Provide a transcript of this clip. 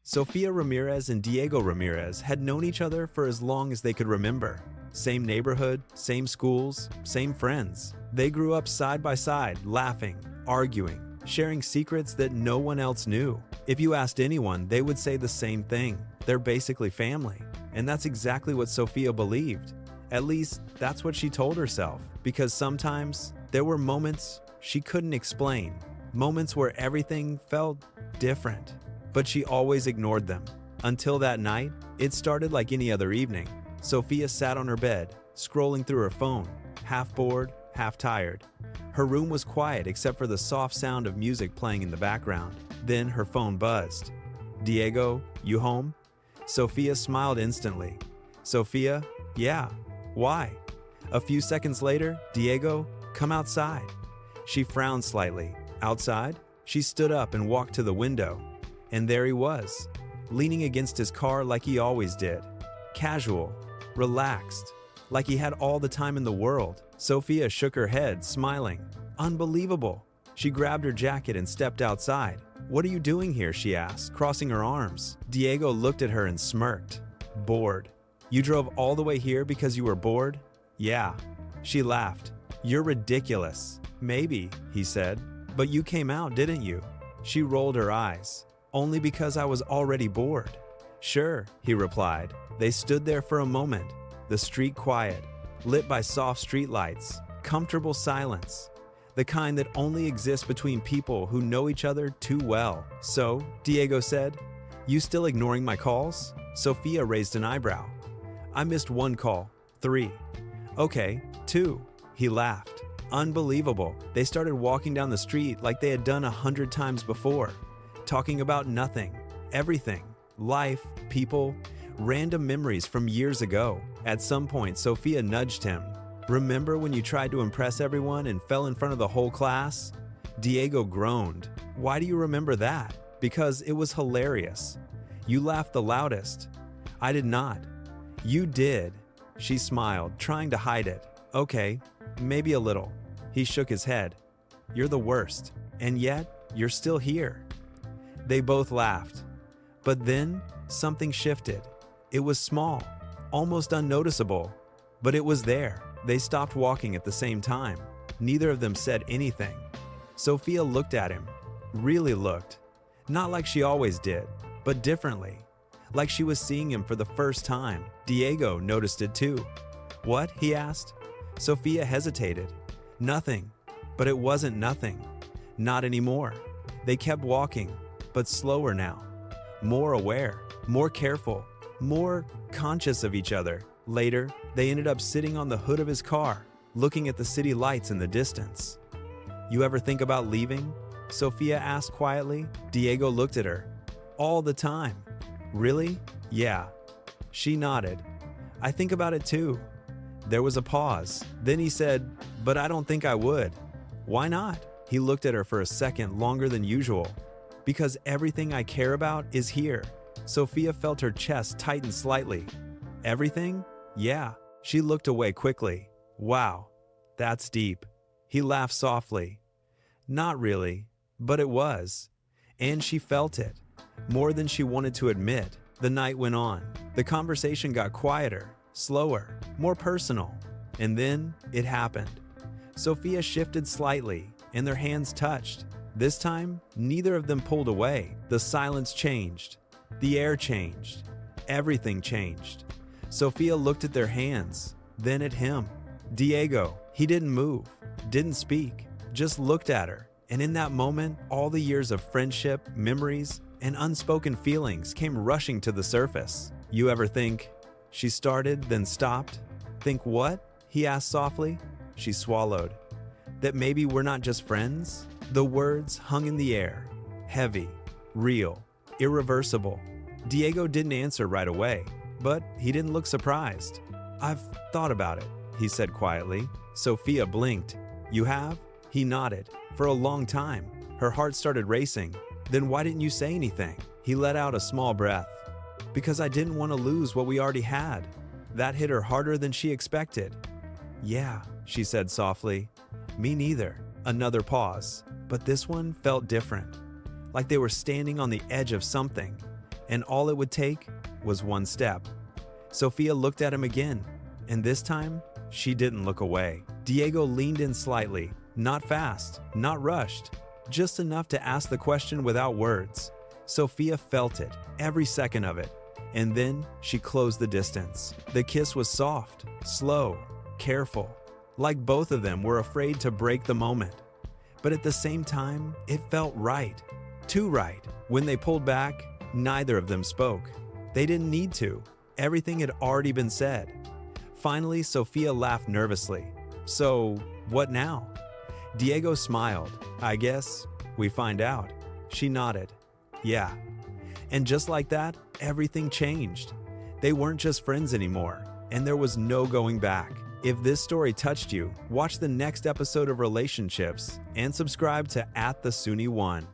Sofia Ramirez and Diego Ramirez had known each other for as long as they could remember. Same neighborhood, same schools, same friends. They grew up side by side, laughing, arguing, sharing secrets that no one else knew. If you asked anyone, they would say the same thing. They're basically family. And that's exactly what Sofia believed. At least, that's what she told herself. Because sometimes, there were moments she couldn't explain. Moments where everything felt different. But she always ignored them. Until that night, it started like any other evening. Sofia sat on her bed, scrolling through her phone, half bored, half tired. Her room was quiet except for the soft sound of music playing in the background. Then her phone buzzed. "Diego, you home?" Sofia smiled instantly. "Sofia? Yeah. Why?" A few seconds later, "Diego, come outside." She frowned slightly. "Outside?" She stood up and walked to the window. And there he was, leaning against his car like he always did. Casual, relaxed, like he had all the time in the world. Sofia shook her head, smiling. Unbelievable. She grabbed her jacket and stepped outside. "What are you doing here?" she asked, crossing her arms. Diego looked at her and smirked. "Bored." "You drove all the way here because you were bored?" "Yeah." She laughed. "You're ridiculous." "Maybe," he said. "But you came out, didn't you?" She rolled her eyes. "Only because I was already bored." "Sure," he replied. They stood there for a moment, the street quiet, lit by soft streetlights, comfortable silence, the kind that only exists between people who know each other too well. "So," Diego said, "you still ignoring my calls?" Sofia raised an eyebrow. "I missed one call. 3. "Okay, 2. He laughed. Unbelievable. They started walking down the street like they had done 100 times before. Talking about nothing, everything, life, people, random memories from years ago. At some point, Sofia nudged him. "Remember when you tried to impress everyone and fell in front of the whole class?" Diego groaned. "Why do you remember that?" "Because it was hilarious. You laughed the loudest." "I did not." "You did." She smiled, trying to hide it. "Okay, maybe a little." He shook his head. "You're the worst. And yet, you're still here." They both laughed. But then, something shifted. It was small, almost unnoticeable, but it was there. They stopped walking at the same time. Neither of them said anything. Sofia looked at him, really looked. Not like she always did, but differently. Like she was seeing him for the first time. Diego noticed it too. "What?" he asked. Sofia hesitated. "Nothing." But it wasn't nothing. Not anymore. They kept walking, but slower now. More aware, more careful, more conscious of each other. Later, they ended up sitting on the hood of his car, looking at the city lights in the distance. "You ever think about leaving?" Sofia asked quietly. Diego looked at her. "All the time." "Really?" "Yeah." She nodded. "I think about it too." There was a pause. Then he said, "But I don't think I would." "Why not?" He looked at her for a second, longer than usual. "Because everything I care about is here." Sofia felt her chest tighten slightly. "Everything?" "Yeah." She looked away quickly. "Wow, that's deep." He laughed softly. "Not really, but it was." And she felt it, more than she wanted to admit. The night went on. The conversation got quieter, slower, more personal. And then it happened. Sofia shifted slightly, and their hands touched. This time, neither of them pulled away. The silence changed. The air changed. Everything changed. Sofia looked at their hands, then at him. Diego, he didn't move, didn't speak, just looked at her. And in that moment, all the years of friendship, memories, and unspoken feelings came rushing to the surface. "You ever think..." She started, then stopped. "Think what?" he asked softly. She swallowed. "That maybe we're not just friends?" The words hung in the air, heavy, real, irreversible. Diego didn't answer right away, but he didn't look surprised. "I've thought about it," he said quietly. Sofia blinked. "You have?" He nodded. "For a long time." Her heart started racing. "Then why didn't you say anything?" He let out a small breath. "Because I didn't want to lose what we already had." That hit her harder than she expected. "Yeah," she said softly. "Me neither." Another pause. But this one felt different. Like they were standing on the edge of something. and all it would take was one step. Sofia looked at him again, and this time, she didn't look away. Diego leaned in slightly, not fast, not rushed, just enough to ask the question without words. Sofia felt it, every second of it, and then she closed the distance. The kiss was soft, slow, careful, like both of them were afraid to break the moment. But at the same time, it felt right, too right. When they pulled back, neither of them spoke. They didn't need to. Everything had already been said. Finally, Sofia laughed nervously. "So, what now?" Diego smiled. "I guess we find out." She nodded. "Yeah." And just like that, everything changed. They weren't just friends anymore, and there was no going back. If this story touched you, watch the next episode of Relationships and subscribe to @TheSuni1.